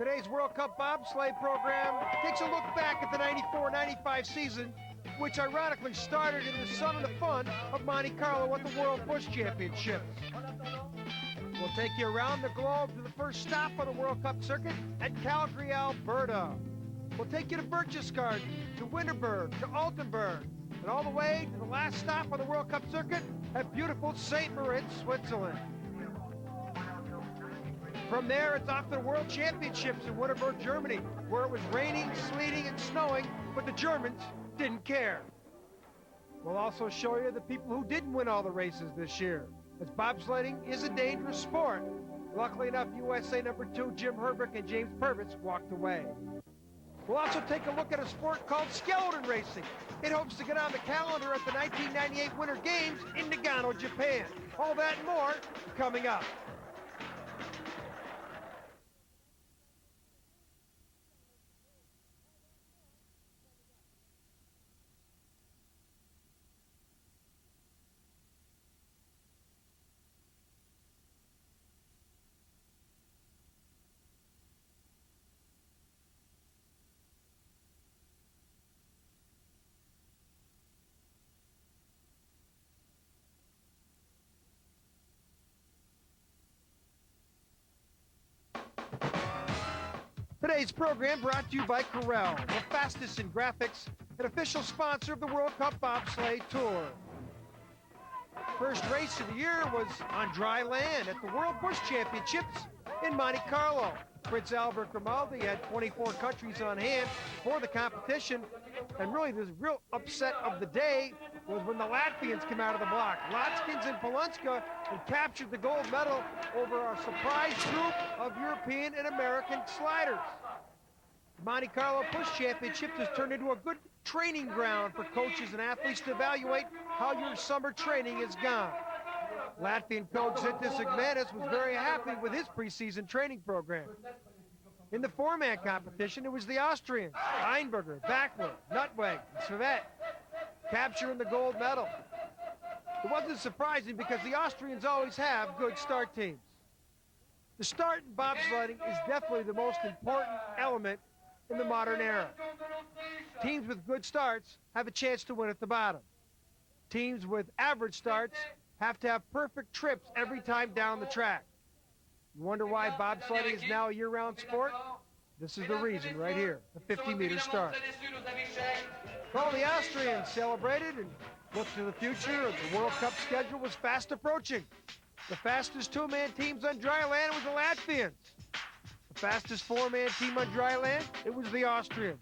Today's World Cup Bobsleigh program takes a look back at the 94-95 season, which ironically started in the sun and the fun of Monte Carlo at the World Bush Championships. We'll take you around the globe to the first stop on the World Cup circuit at Calgary, Alberta. We'll take you to Berchtesgaden, to Winterberg, to Altenburg, and all the way to the last stop on the World Cup circuit at beautiful St. Moritz, Switzerland. From there, it's off to the World Championships in Winterberg, Germany, where it was raining, sleeting, and snowing, but the Germans didn't care. We'll also show you the people who didn't win all the races this year, as bobsledding is a dangerous sport. Luckily enough, USA number 2 Jim Herbeck and James Purvis walked away. We'll also take a look at a sport called skeleton racing. It hopes to get on the calendar at the 1998 Winter Games in Nagano, Japan. All that and more coming up. Today's program brought to you by Corel, the fastest in graphics, an official sponsor of the World Cup Bobsleigh Tour. First race of the year was on dry land at the World Bush Championships in Monte Carlo. Prince Albert Grimaldi had 24 countries on hand for the competition, and really the real upset of the day was when the Latvians came out of the block. Lotskins and Polunska had captured the gold medal over our surprise group of European and American sliders. The Monte Carlo Bush Championships has turned into a good training ground for coaches and athletes to evaluate how your summer training has gone. Latvian coach Zintas Igmanis was very happy with his preseason training program. In the four-man competition, it was the Austrians, Einberger, Backler, Nutweg, and Svet, capturing the gold medal. It wasn't surprising because the Austrians always have good start teams. The start in bobsledding is definitely the most important element in the modern era. Teams with good starts have a chance to win at the bottom. Teams with average starts have to have perfect trips every time down the track. You wonder why bobsledding is now a year-round sport? This is the reason right here, the 50-meter start. Well, the Austrians celebrated and looked to the future. The World Cup schedule was fast approaching. The fastest two-man teams on dry land was the Latvians. The fastest four-man team on dry land, it was the Austrians.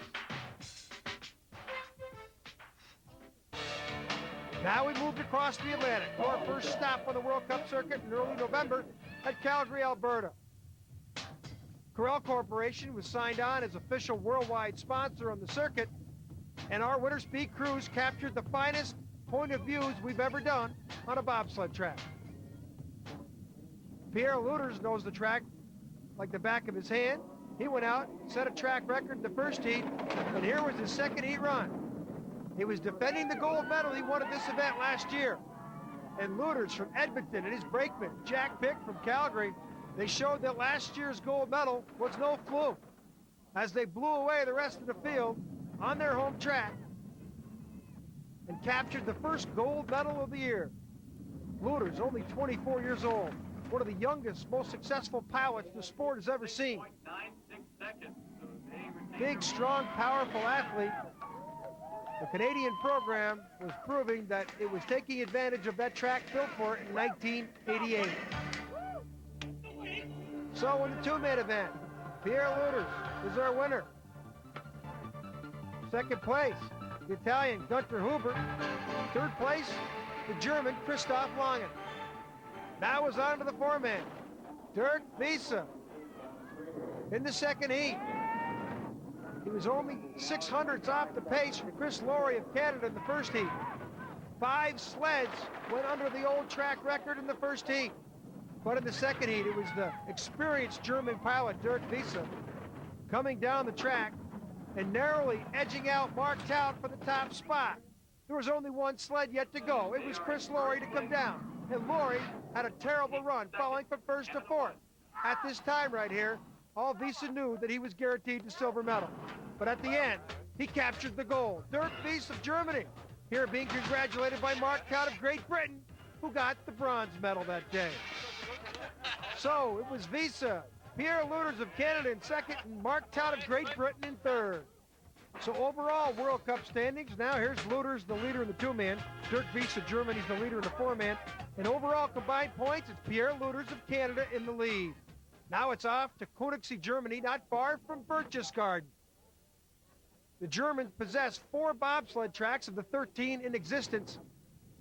Now we moved across the Atlantic to our first stop on the World Cup circuit in early November at Calgary, Alberta. Corel Corporation was signed on as official worldwide sponsor on the circuit, and our Winter Speed crews captured the finest point of views we've ever done on a bobsled track. Pierre Luters knows the track like the back of his hand. He went out, set a track record in the first heat, and here was his second heat run. He was defending the gold medal he won at this event last year. And Luters from Edmonton and his brakeman, Jack Pick from Calgary, they showed that last year's gold medal was no fluke as they blew away the rest of the field on their home track and captured the first gold medal of the year. Luters, only 24 years old, one of the youngest, most successful pilots the sport has ever seen. Big, strong, powerful athlete. The Canadian program was proving that it was taking advantage of that track built for it in 1988. So in the two-man event, Pierre Luters is our winner. Second place, the Italian Gunter Huber. Third place, the German Christoph Langen. Now is on to the four-man, Dirk Wiese. In the second heat, he was only 600ths off the pace from Chris Laurie of Canada in the first heat. 5 sleds went under the old track record in the first heat. But in the second heat, it was the experienced German pilot, Dirk Wiese, coming down the track and narrowly edging out Mark Tout for the top spot. There was only one sled yet to go. It was Chris Laurie to come down. And Laurie had a terrible run, falling from first to fourth. At this time right here, all Wiese knew that he was guaranteed the silver medal. But at the end, he captured the gold. Dirk Wiese of Germany, here being congratulated by Mark Todd of Great Britain, who got the bronze medal that day. So it was Wiese, Pierre Lueders of Canada in second, and Mark Todd of Great Britain in third. So overall World Cup standings, now here's Lueders, the leader in the two-man. Dirk Wiese of Germany is the leader in the four-man. And overall combined points, it's Pierre Lueders of Canada in the lead. Now it's off to Königssee, Germany, not far from Berchtesgaden. The Germans possess 4 bobsled tracks of the 13 in existence.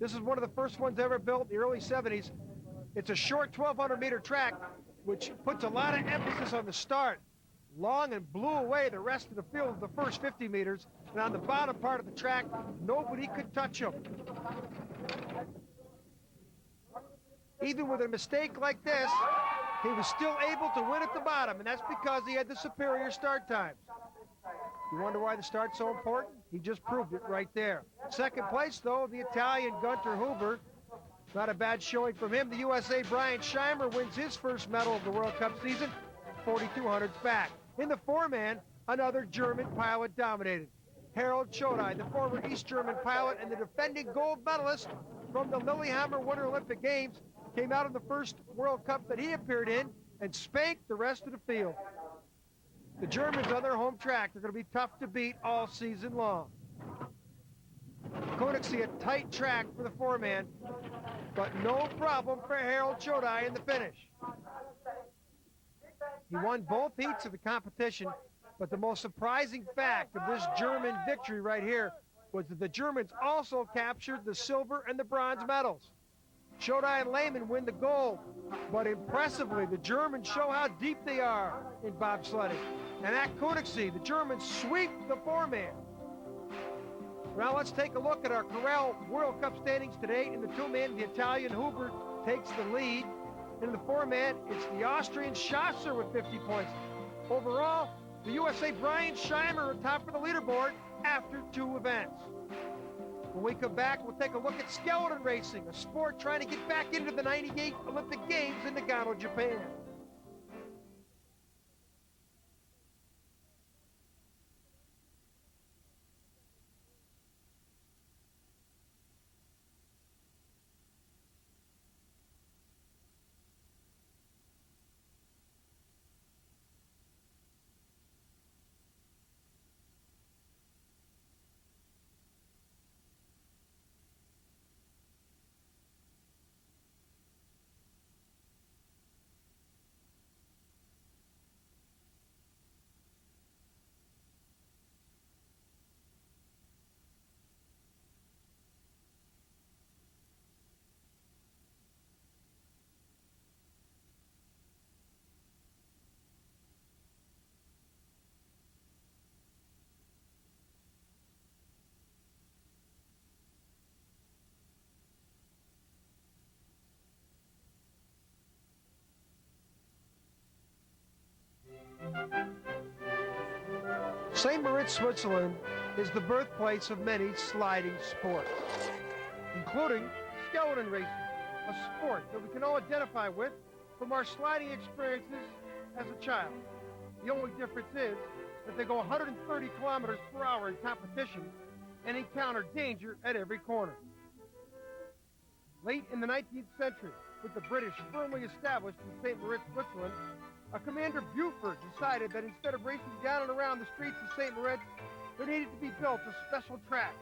This is one of the first ones ever built in the early 70s. It's a short 1,200-meter track, which puts a lot of emphasis on the start. Long and blew away the rest of the field the first 50 meters, and on the bottom part of the track, nobody could touch him. Even with a mistake like this, he was still able to win at the bottom, and that's because he had the superior start times. You wonder why the start's so important? He just proved it right there. Second place, though, the Italian Gunter Huber. Not a bad showing from him. The USA Brian Scheimer wins his first medal of the World Cup season, 4,200s back. In the four-man, another German pilot dominated. Harald Chodai, the former East German pilot and the defending gold medalist from the Lillehammer Winter Olympic Games, came out in the first World Cup that he appeared in and spanked the rest of the field. The Germans on their home track are going to be tough to beat all season long. Königssee, a tight track for the four-man, but no problem for Harald Chodai in the finish. He won both heats of the competition, but the most surprising fact of this German victory right here was that the Germans also captured the silver and the bronze medals. Chodai and Lehmann win the gold, but impressively, the Germans show how deep they are in bobsledding. And at Königssee, the Germans sweep the four-man. Now let's take a look at our Corral World Cup standings today. In the two-man, the Italian Huber takes the lead. In the four-man, it's the Austrian Schasser with 50 points. Overall, the USA Brian Scheimer atop of the leaderboard after 2 events. When we come back, we'll take a look at skeleton racing, a sport trying to get back into the 98 Olympic Games in Nagano, Japan. St. Moritz, Switzerland is the birthplace of many sliding sports, including skeleton racing, a sport that we can all identify with from our sliding experiences as a child. The only difference is that they go 130 kilometers per hour in competition and encounter danger at every corner. Late in the 19th century, with the British firmly established in St. Moritz, Switzerland, a Commander Buford decided that instead of racing down and around the streets of St. Moritz, there needed to be built a special track.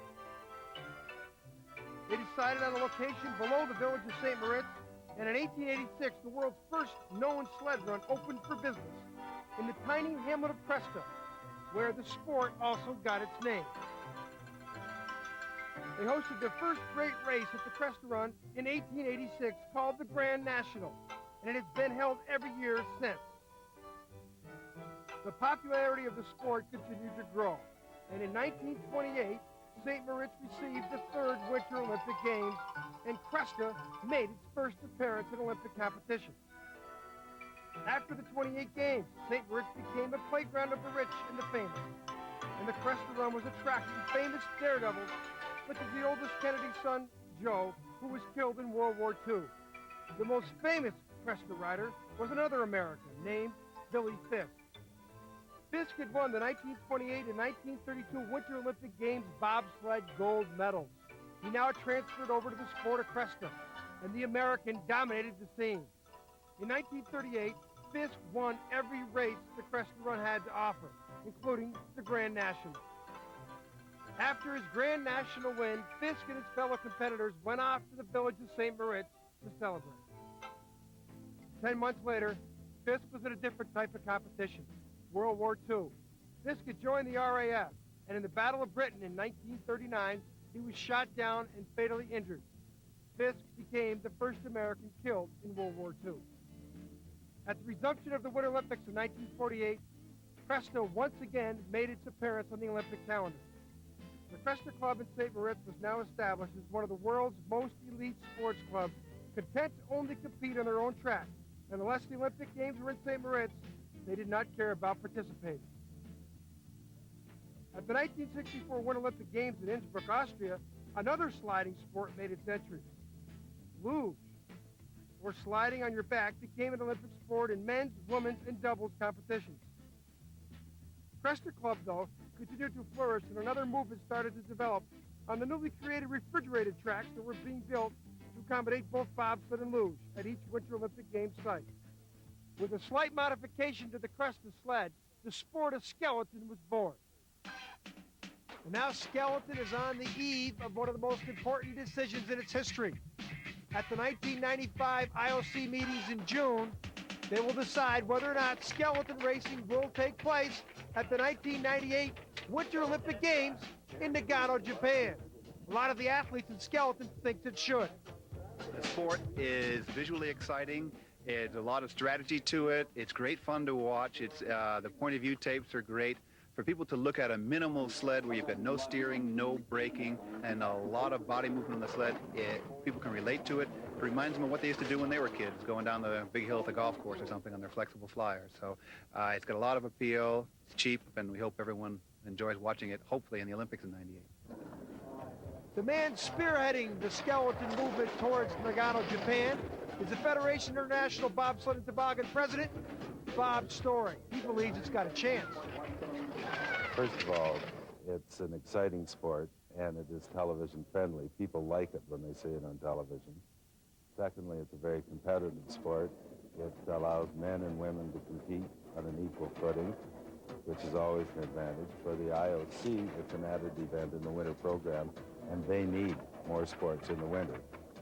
They decided on a location below the village of St. Moritz, and in 1886, the world's first known sled run opened for business in the tiny hamlet of Cresta, where the sport also got its name. They hosted their first great race at the Cresta Run in 1886 called the Grand National, and it has been held every year since. The popularity of the sport continued to grow, and in 1928, St. Moritz received the 3rd Winter Olympic Games, and Cresta made its first appearance in Olympic competition. After the 28 Games, St. Moritz became a playground of the rich and the famous, and the Cresta Run was attracting famous daredevils such as the oldest Kennedy son, Joe, who was killed in World War II. The most famous Cresta rider was another American named Billy Fisk. Fisk had won the 1928 and 1932 Winter Olympic Games bobsled gold medals. He now transferred over to the sport of Cresta, and the American dominated the scene. In 1938, Fisk won every race the Cresta Run had to offer, including the Grand National. After his Grand National win, Fisk and his fellow competitors went off to the village of St. Moritz to celebrate. 10 months later, Fisk was in a different type of competition, World War II. Fisk had joined the RAF, and in the Battle of Britain in 1939, he was shot down and fatally injured. Fisk became the first American killed in World War II. At the resumption of the Winter Olympics in 1948, Cresta once again made its appearance on the Olympic calendar. The Cresta Club in St. Moritz was now established as one of the world's most elite sports clubs, content to only compete on their own track. And unless the Olympic Games were in St. Moritz, they did not care about participating. At the 1964 Winter Olympic Games in Innsbruck, Austria, another sliding sport made its entry. Luge, or sliding on your back, became an Olympic sport in men's, women's, and doubles competitions. Cresta Club, though, continued to flourish, and another movement started to develop on the newly created refrigerated tracks that were being built to accommodate both bobsled and luge at each Winter Olympic Games site. With a slight modification to the Cresta sled, the sport of skeleton was born. And now skeleton is on the eve of one of the most important decisions in its history. At the 1995 IOC meetings in June, they will decide whether or not skeleton racing will take place at the 1998 Winter Olympic Games in Nagano, Japan. A lot of the athletes in skeleton think it should. The sport is visually exciting. It's a lot of strategy to it. It's great fun to watch. It's the point of view tapes are great. For people to look at a minimal sled where you've got no steering, no braking, and a lot of body movement on the sled, people can relate to it. It reminds them of what they used to do when they were kids, going down the big hill at the golf course or something on their flexible flyers. So it's got a lot of appeal. It's cheap, and we hope everyone enjoys watching it, hopefully in the Olympics in '98. The man spearheading the skeleton movement towards Nagano, Japan, is the Federation International Bobsled and Toboggan President, Bob Story. He believes it's got a chance. First of all, it's an exciting sport, and it is television friendly. People like it when they see it on television. Secondly, it's a very competitive sport. It allows men and women to compete on an equal footing, which is always an advantage. For the IOC, it's an added event in the winter program, and they need more sports in the winter.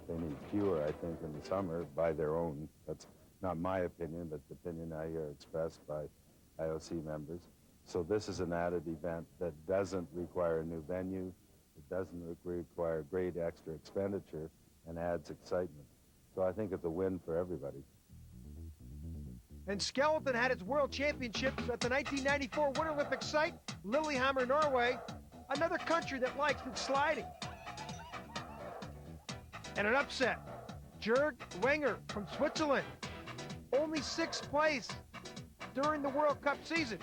They need fewer, I think, in the summer by their own. That's not my opinion, but the opinion I hear expressed by IOC members. So this is an added event that doesn't require a new venue. It doesn't require great extra expenditure and adds excitement. So I think it's a win for everybody. And skeleton had its world championships at the 1994 Winter Olympic site, Lillehammer, Norway, another country that likes its sliding. And an upset, Jörg Wenger from Switzerland, only sixth place during the World Cup season.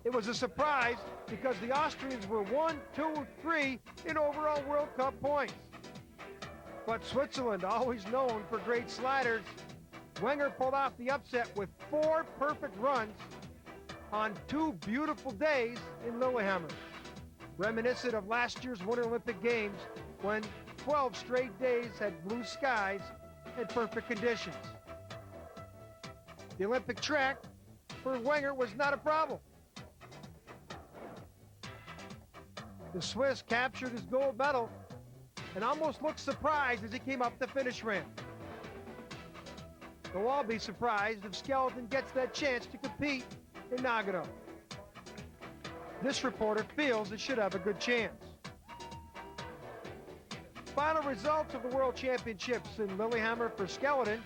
It was a surprise because the Austrians were 1, 2, 3 in overall World Cup points. But Switzerland, always known for great sliders, Wenger pulled off the upset with 4 perfect runs on 2 beautiful days in Lillehammer, reminiscent of last year's Winter Olympic Games when 12 straight days had blue skies and perfect conditions. The Olympic track for Wenger was not a problem. The Swiss captured his gold medal and almost looked surprised as he came up the finish ramp. They'll all be surprised if skeleton gets that chance to compete in Nagano. This reporter feels it should have a good chance. Final results of the World Championships in Lillehammer for skeleton.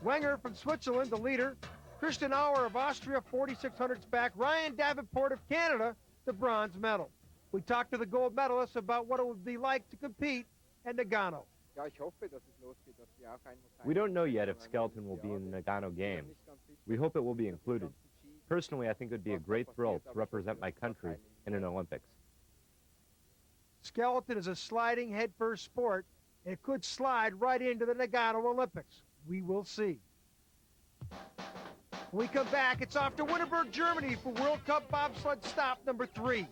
Wenger from Switzerland, the leader. Christian Auer of Austria, 4,600s back. Ryan Davenport of Canada, the bronze medal. We talked to the gold medalists about what it would be like to compete at Nagano. We don't know yet if skeleton will be in the Nagano Games. We hope it will be included. Personally, I think it would be a great thrill to represent my country in an Olympics. Skeleton is a sliding headfirst sport, and it could slide right into the Nagano Olympics. We will see. When we come back, it's off to Wittenberg, Germany for World Cup bobsled stop number 3.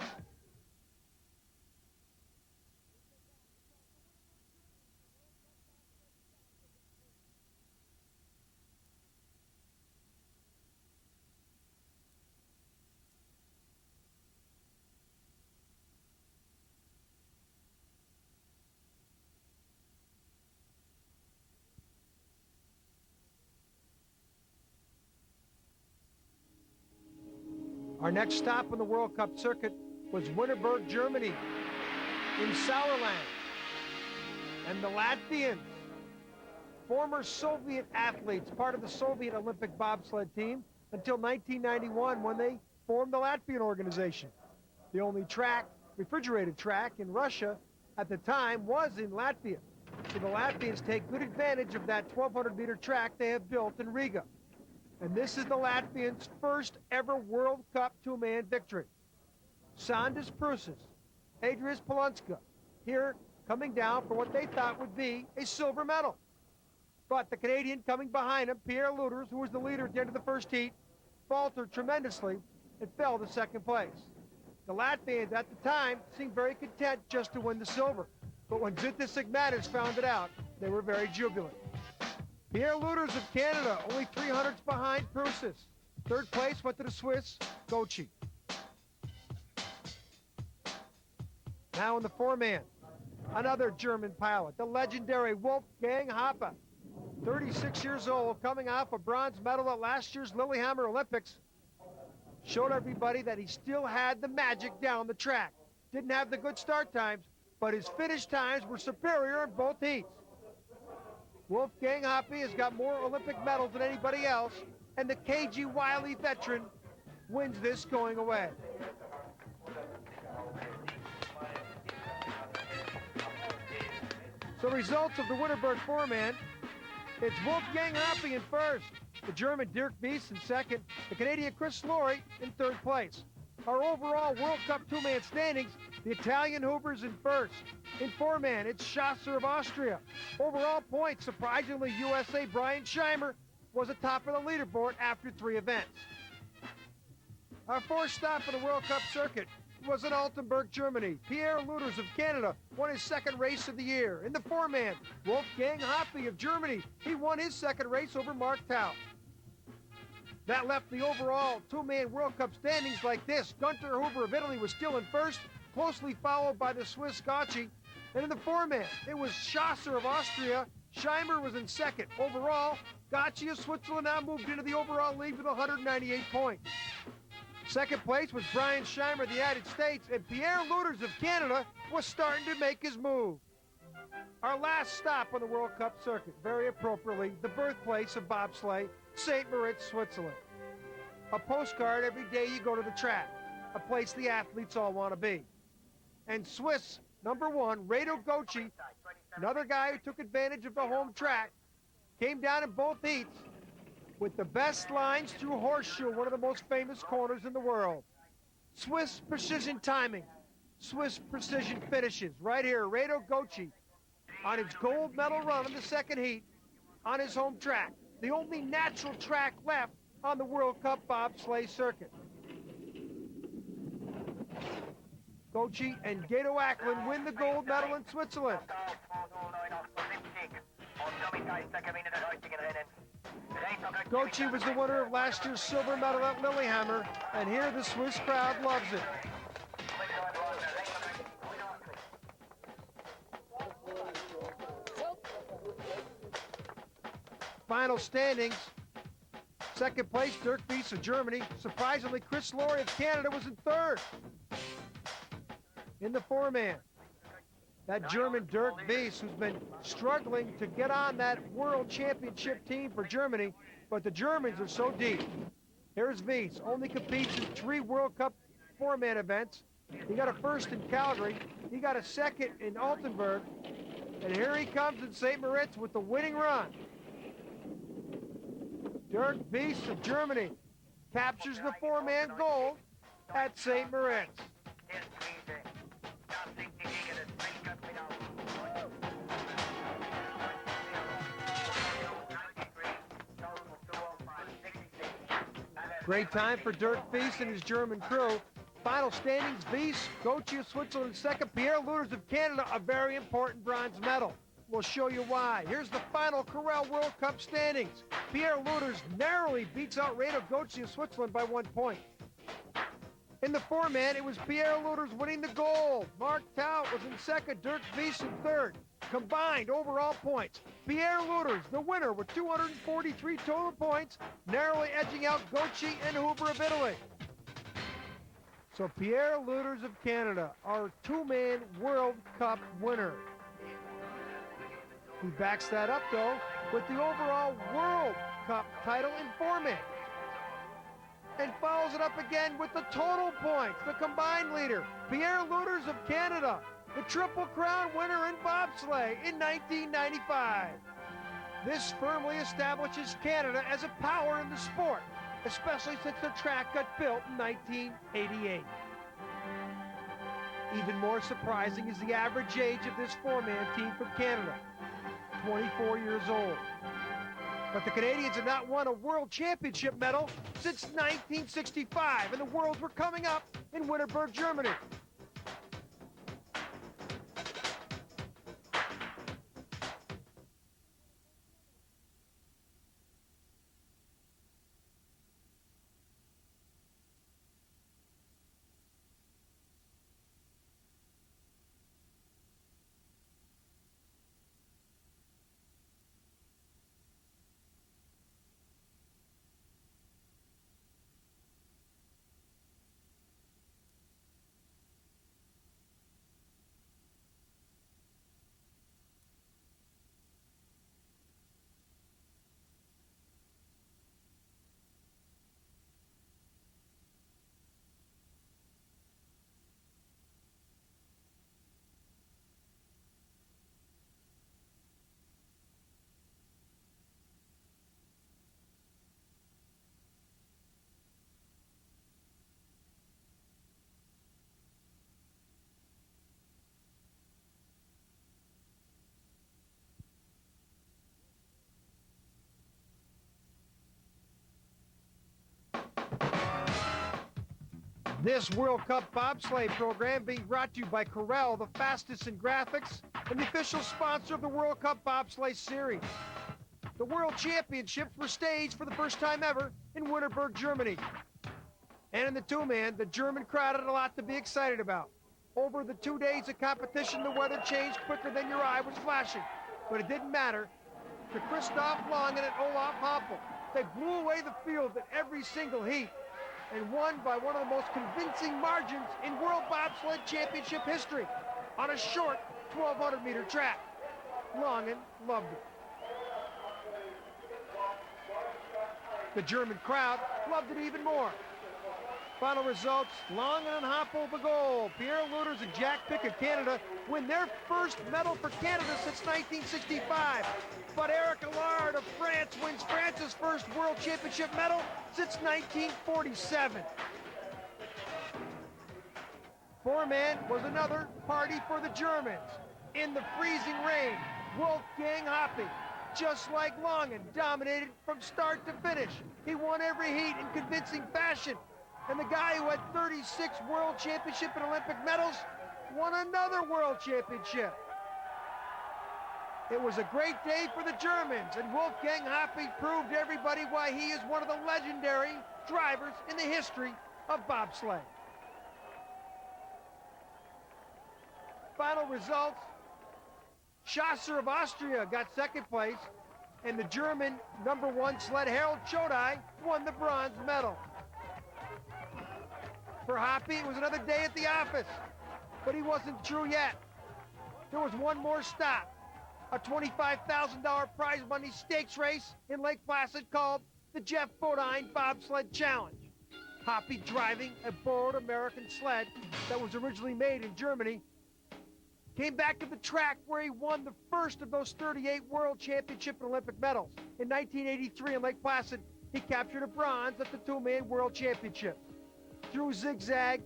Our next stop on the World Cup circuit was Wittenberg, Germany, in Sauerland. And the Latvians, former Soviet athletes, part of the Soviet Olympic bobsled team until 1991 when they formed the Latvian organization. The only track, refrigerated track in Russia at the time was in Latvia. So the Latvians take good advantage of that 1,200-meter track they have built in Riga. And this is the Latvians' first ever World Cup two-man victory. Sandis Prūsis, Adrius Polunska, here coming down for what they thought would be a silver medal. But the Canadian coming behind him, Pierre Lueders, who was the leader at the end of the first heat, faltered tremendously and fell to second place. The Latvians at the time seemed very content just to win the silver. But when Zintas Sigmatis found it out, they were very jubilant. Pierre Lueders of Canada, only 300ths behind Prūsis. Third place went to the Swiss, Gochi. Now in the four-man, another German pilot, the legendary Wolfgang Hoppe, 36 years old, coming off a bronze medal at last year's Lillehammer Olympics. Showed everybody that he still had the magic down the track. Didn't have the good start times, but his finish times were superior in both heats. Wolfgang Hoppe has got more Olympic medals than anybody else, and the cagey, wily veteran wins this going away. So results of the Wittenberg four-man, it's Wolfgang Hoppe in first, the German Dirk Wies in second, the Canadian Chris Laurie in third place. Our overall World Cup two-man standings, the Italian Hubers in first. In four-man, it's Schasser of Austria. Overall points, surprisingly, USA Brian Scheimer was atop of the leaderboard after 3 events. Our fourth stop on the World Cup circuit was in Altenburg, Germany. Pierre Lueders of Canada won his second race of the year. In the four-man, Wolfgang Hoppe of Germany, he won his second race over Mark Tau. That left the overall two-man World Cup standings like this. Gunter Huber of Italy was still in first, closely followed by the Swiss Gauci. And in the four-man, it was Schasser of Austria. Scheimer was in second. Overall, Gauci of Switzerland now moved into the overall lead with 198 points. Second place was Brian Scheimer of the United States, and Pierre Lueders of Canada was starting to make his move. Our last stop on the World Cup circuit, very appropriately, the birthplace of bobsleigh, St. Moritz, Switzerland. A postcard every day you go to the track, a place the athletes all want to be. And Swiss #1, Rado Goci, another guy who took advantage of the home track, came down in both heats with the best lines through Horseshoe, one of the most famous corners in the world. Swiss precision timing, Swiss precision finishes. Right here, Rado Goci on his gold medal run in the second heat on his home track, the only natural track left on the World Cup bobsleigh circuit. Goci and Gato Acklin win the gold medal in Switzerland. Goci was the winner of last year's silver medal at Lillehammer, and here the Swiss crowd loves it. Final standings. Second place, Dirk Wies of Germany. Surprisingly, Chris Laurie of Canada was in third. In the four-man, that German Dirk Wies, who's been struggling to get on that world championship team for Germany, but the Germans are so deep. Here's Wies, only competes in 3 World Cup four-man events. He got a first in Calgary, he got a second in Altenburg, and here he comes in St. Moritz with the winning run. Dirk Wies of Germany captures the four-man gold at St. Moritz. Great time for Dirk Wies and his German crew. Final standings, Wies, Gauthier of Switzerland in second, Pierre Lueders of Canada, a very important bronze medal. We'll show you why. Here's the final Corral World Cup standings. Pierre Lueders narrowly beats out Rado Gauthier of Switzerland by 1 point. In the four-man, it was Pierre Lueders winning the gold. Mark Tout was in second, Dirk Wies in third. Combined overall points, Pierre Lueders, the winner with 243 total points, narrowly edging out Gauthier and Huber of Italy. So Pierre Lueders of Canada, our two-man World Cup winner. He backs that up, though, with the overall World Cup title in four-man. And follows it up again with the total points, the combined leader, Pierre Lueders of Canada, the Triple Crown winner in bobsleigh in 1995. This firmly establishes Canada as a power in the sport, especially since the track got built in 1988. Even more surprising is the average age of this four-man team from Canada, 24 years old. But the Canadians have not won a World Championship medal since 1965, and the Worlds were coming up in Wittenberg, Germany. This World Cup bobsleigh program being brought to you by Corral, the fastest in graphics, and the official sponsor of the World Cup Bobsleigh Series. The World Championships were staged for the first time ever in Wittenberg, Germany. And in the two-man, the German crowd had a lot to be excited about. Over the 2 days of competition, the weather changed quicker than your eye was flashing. But it didn't matter. To Christoph Langen and Olaf Hampel, they blew away the field at every single heat and won by one of the most convincing margins in World Bobsled Championship history on a short 1,200-meter track. Langen loved it. The German crowd loved it even more. Final results, Langen and Hampel the gold. Pierre Lueders and Jack Pick of Canada win their first medal for Canada since 1965. But Eric Allard of France wins France's first World Championship medal since 1947. Four-man was another party for the Germans. In the freezing rain, Wolfgang Hoppe, just like Langen, dominated from start to finish. He won every heat in convincing fashion. And the guy who had 36 World Championship and Olympic medals won another World Championship. It was a great day for the Germans, and Wolfgang Hoppe proved to everybody why he is one of the legendary drivers in the history of bobsleigh. Final results, Schasser of Austria got second place, and the German #1 sled Harold Chodai won the bronze medal. For Hoppe, it was another day at the office, but he wasn't through yet. There was one more stop, a $25,000 prize money stakes race in Lake Placid called the Jeff Bodine Bobsled Challenge. Hoppe, driving a borrowed American sled that was originally made in Germany, came back to the track where he won the first of those 38 World Championship and Olympic medals. In 1983 in Lake Placid, he captured a bronze at the two-man World Championships. Through zigzag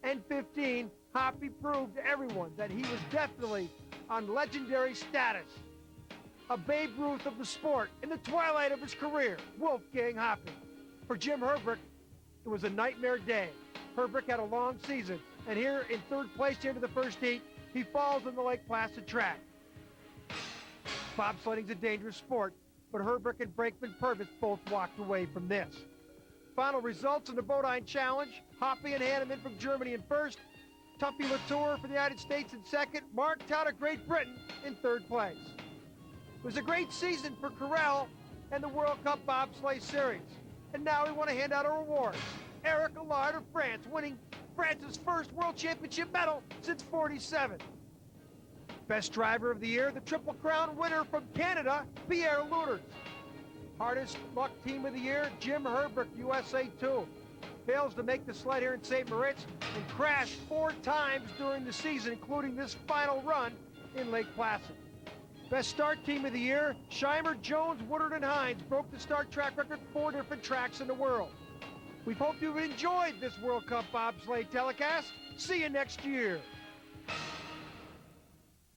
and 15, Hoppe proved to everyone that he was definitely on legendary status. A Babe Ruth of the sport in the twilight of his career, Wolfgang Hoppe. For Jim Herbrick, it was a nightmare day. Herbrick had a long season, and here in third place into the first heat, he falls on the Lake Placid track. Bobsledding's a dangerous sport, but Herbrick and Brakeman Purvis both walked away from this. Final results in the Bodine Challenge: Hoppy and Hanneman from Germany in first, Tuffy Latour for the United States in second, Mark Todd of Great Britain in third place. It was a great season for Carell and the World Cup Bobsleigh Series. And now we want to hand out our awards. Eric Allard of France, winning France's first World Championship medal since '47. Best Driver of the Year, the Triple Crown winner from Canada, Pierre Lueders. Hardest Luck Team of the Year, Jim Herbrick, USA 2. Fails to make the sled here in St. Moritz and crashed 4 times during the season, including this final run in Lake Placid. Best Start Team of the Year, Scheimer, Jones, Woodard, and Hines broke the start track record 4 different tracks in the world. We hope you've enjoyed this World Cup Bobsleigh telecast. See you next year.